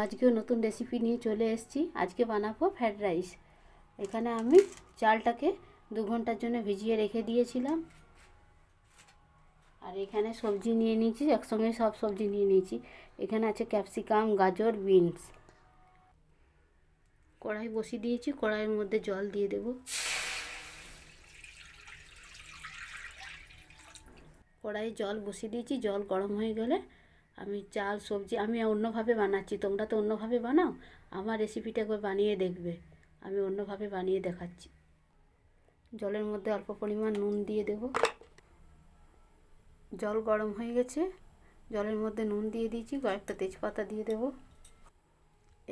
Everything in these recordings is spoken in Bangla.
আজকেও নতুন রেসিপি নিয়ে চলে এসেছি। আজকে বানাবো ফ্রাইড রাইস। এখানে আমি চালটাকে 2 ঘন্টার জন্য ভিজিয়ে রেখে দিয়েছিলাম। আর এখানে সবজি নিয়ে নিয়েছি, একসঙ্গে সব সবজি নিয়ে নিয়েছি। এখানে আছে ক্যাপসিকাম, গাজর, বিনস। কড়াই বসিয়ে দিয়েছি, কড়াইয়ের মধ্যে জল দিয়ে দেব। কড়াইয়ে জল বসিয়ে দিয়েছি, জল গরম হয়ে গেলে আমি চাল সবজি আমি অন্যভাবে বানাচ্ছি, তোমরা তো অন্যভাবে বানাও। আমার রেসিপিটা একবার বানিয়ে দেখবে, আমি অন্যভাবে বানিয়ে দেখাচ্ছি। জলের মধ্যে অল্প পরিমাণ নুন দিয়ে দেব। জল গরম হয়ে গেছে, জলের মধ্যে নুন দিয়ে দিয়েছি, কয়েকটা তেজপাতা দিয়ে দেব।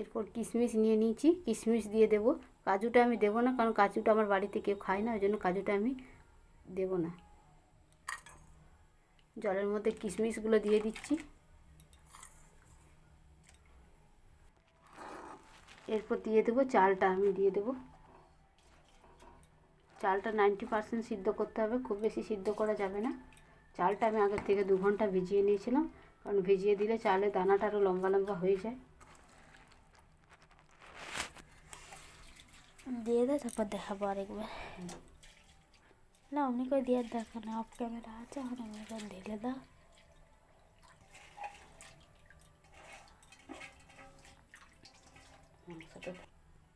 এরপর কিশমিশ নিয়ে নিয়েছি, কিশমিশ দিয়ে দেব। কাজুটা আমি দেবো না, কারণ কাজুটা আমার বাড়িতে কেউ খায় না, ওই জন্য কাজুটা আমি দেব না। জলের মধ্যে কিশমিশগুলো দিয়ে দিচ্ছি। এরপর দিয়ে দেবো চালটা, আমি দিয়ে দেবো। চালটা 90% সিদ্ধ করতে হবে, খুব বেশি সিদ্ধ করা যাবে না। চালটা আমি আগের থেকে 2 ঘন্টা ভিজিয়ে নিয়েছিলাম, কারণ ভিজিয়ে দিলে চালের দানাটা আরও লম্বা লম্বা হয়ে যায়। দিয়ে দে, তারপর দেখাবো আরেকবার। না অমনি করে দিয়ে দেখো না, অফ ক্যামেরা আছে, এখন এমনি করে ঢেলে দাও।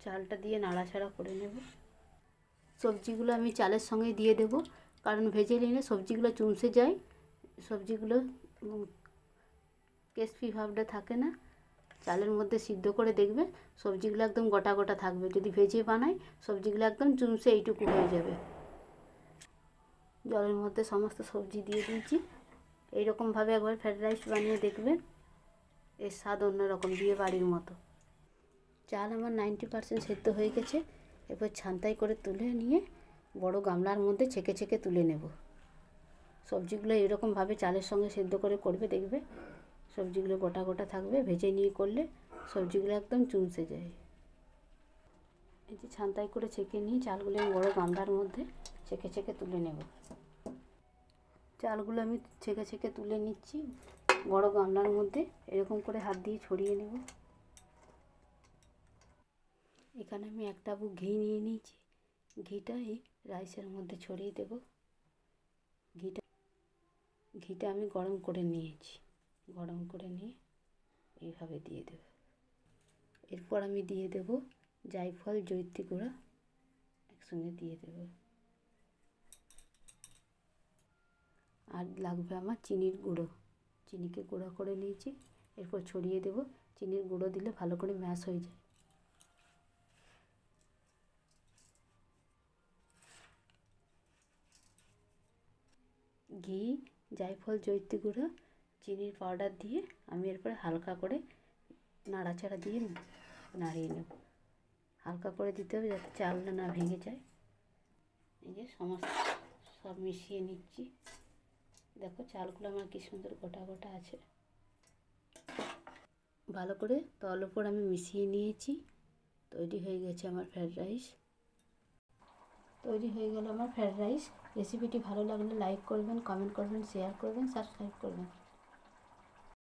চালটা দিয়ে নাড়াচাড়া করে নেব। সবজিগুলো আমি চালের সঙ্গে দিয়ে দেব, কারণ ভেজে নিলে সবজিগুলো চুমসে যায়, সবজিগুলো ক্রিসপি ভাবটা থাকে না। চালের মধ্যে সিদ্ধ করে দেখবে সবজিগুলো একদম গোটা গোটা থাকবে। যদি ভেজে বানাই সবজিগুলো একদম চুমসে এইটুকু হয়ে যাবে। জলের মধ্যে সমস্ত সবজি দিয়ে দিয়েছি। এইরকমভাবে একবার ফ্রাইড রাইস বানিয়ে দেখবেন, এর স্বাদ অন্যরকম, বিয়ে বাড়ির মতো। চাল আমার 90% সেদ্ধ হয়ে গেছে। এবার ছান্তাই করে তুলে নিয়ে বড় গামলার মধ্যে ছেঁকে ছেঁকে তুলে নেব। সবজিগুলো এরকমভাবে চালের সঙ্গে সেদ্ধ করে করবে, দেখবে সবজিগুলো গোটা গোটা থাকবে। ভেজে নিয়ে করলে সবজিগুলো একদম চুমসে যায়। এই যে ছান্তাই করে ছেঁকে নিয়ে চালগুলো আমি বড় গামলার মধ্যে ছেঁকে ছেঁকে তুলে নেব। চালগুলো আমি ছেঁকে ছেঁকে তুলে নিচ্ছি বড় গামলার মধ্যে। এরকম করে হাত দিয়ে ছড়িয়ে নেব। এখানে আমি 1 তাবু ঘি নিয়ে নিয়েছি, ঘিটা এই রাইসের মধ্যে ছড়িয়ে দেব। ঘিটা আমি গরম করে নিয়েছি, গরম করে নিয়ে এইভাবে দিয়ে দেব। এরপর আমি দিয়ে দেব জায়ফল, জয়িত্রী গুঁড়া একসঙ্গে দিয়ে দেব। আর লাগবে আমার চিনির গুঁড়ো, চিনিকে গুঁড়ো করে নিয়েছি। এরপর ছড়িয়ে দেব। চিনির গুঁড়ো দিলে ভালো করে ম্যাশ হয়ে যায়। ঘি, জায়ফল, জয়িত্রী গুঁড়ো, চিনির পাউডার দিয়ে আমি এরপরে হালকা করে নাড়াচাড়া দিয়ে নাড়িয়ে নেব। হালকা করে দিতে হবে যাতে চালটা না ভেঙে যায়। এই যে সমস্ত সব মিশিয়ে নিচ্ছি। দেখো চালগুলো আমার কি সুন্দর গোটা গোটা আছে। ভালো করে তল উপর আমি মিশিয়ে নিয়েছি। তৈরি হয়ে গেছে আমার ফ্রাইড রাইস। তৈরি হয়ে গেল আমার ফ্রাইড রাইস। রেসিপিটি ভালো লাগলে লাইক করবেন, কমেন্ট করবেন, শেয়ার করবেন, সাবস্ক্রাইব করবেন।